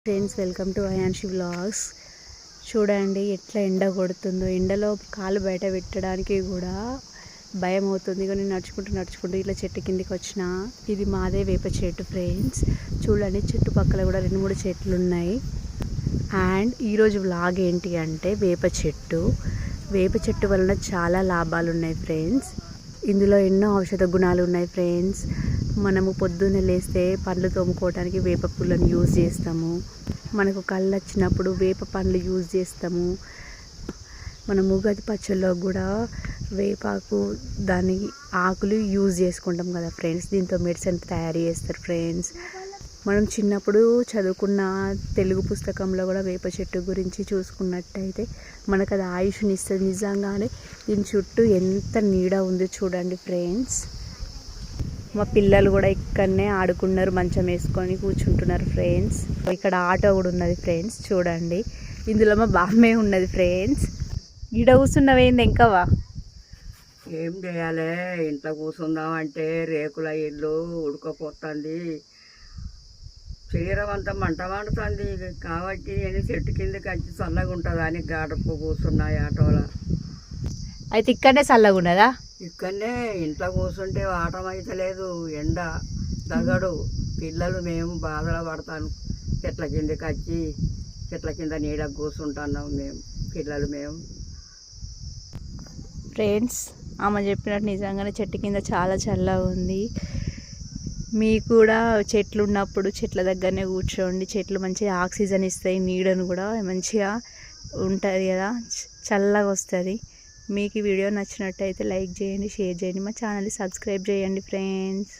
Friends, welcome to Ayanshi vlogs. చూడండి ఎట్లా ఎండ కొడుతుందో. ఎండలో కాలు బయట పెట్టడానికి కూడా భయం అవుతుంది. కానీ నడుచుకుంటూ ఇట్లా చెట్టు కిందికి వచ్చిన ఇది మాదే వేప చెట్టు ఫ్రెండ్స్. చూడండి చుట్టుపక్కల కూడా 2-3 చెట్లు ఉన్నాయి. అండ్ ఈరోజు వ్లాగ్ ఏంటి అంటే వేప చెట్టు వలన చాలా లాభాలు ఉన్నాయి ఫ్రెండ్స్. ఇందులో ఎన్నో ఔషధ గుణాలు ఉన్నాయి ఫ్రెండ్స్. మనము పొద్దున్నే లేస్తే పండ్లు తోముకోవడానికి వేప పుల్లను యూజ్ చేస్తాము. మనకు కళ్ళు వచ్చినప్పుడు వేప పండ్లు యూజ్ చేస్తాము. మనం ఉగాది పచ్చళ్ళలో కూడా వేపాకు దాని ఆకులు యూజ్ చేసుకుంటాం కదా ఫ్రెండ్స్. దీంతో మెడిసిన్ తయారు చేస్తారు ఫ్రెండ్స్. మనం చిన్నప్పుడు చదువుకున్న తెలుగు పుస్తకంలో కూడా వేప చెట్టు గురించి చూసుకున్నట్టయితే మనకు అది ఆయుష్ని ఇస్తుంది. నిజంగానే దీని చుట్టూ ఎంత నీడ ఉంది చూడండి ఫ్రెండ్స్. మా పిల్లలు కూడా ఇక్కడనే ఆడుకున్నారు, మంచం వేసుకొని కూర్చుంటున్నారు ఫ్రెండ్స్. ఇక్కడ ఆటో కూడా ఉన్నది ఫ్రెండ్స్. చూడండి ఇందులో మా బామ్మే ఉన్నది ఫ్రెండ్స్. ఈడ కూర్చున్నవేంది ఇంకవా? ఏం చేయాలి, ఇంట్లో కూర్చుందాం అంటే రేకుల ఇల్లు ఉడకపోతుంది, శరీరం అంతా మంట మండుతుంది. కాబట్టి నేను చెట్టు కిందకి వచ్చి చల్లగా ఉంటుందా అని గాడపు కూర్చున్నాయి ఆటోలో. అయితే ఇక్కడనే చల్లగా ఉన్నదా? ఇక్కడనే ఇంట్లో కూర్చుంటే ఆటం అయితే లేదు, ఎండ దగడు. పిల్లలు మేము బాధలు పడతాను. చెట్ల కిందకి వచ్చి చెట్ల కింద నీడకు కూర్చుంటున్నాం పిల్లలు మేము. ఫ్రెండ్స్, ఆమె చెప్పినట్టు నిజంగానే చెట్టు కింద చాలా చల్లగా ఉంది. మీకు కూడా చెట్లు ఉన్నప్పుడు చెట్ల దగ్గరనే కూర్చోండి. చెట్లు మంచిగా ఆక్సిజన్ ఇస్తాయి, నీడను కూడా మంచిగా ఉంటుంది కదా, చల్లగా వస్తుంది. మీకు ఈ వీడియో నచ్చినట్టయితే లైక్ చేయండి, షేర్ చేయండి, మా ఛానల్ని సబ్స్క్రైబ్ చేయండి ఫ్రెండ్స్.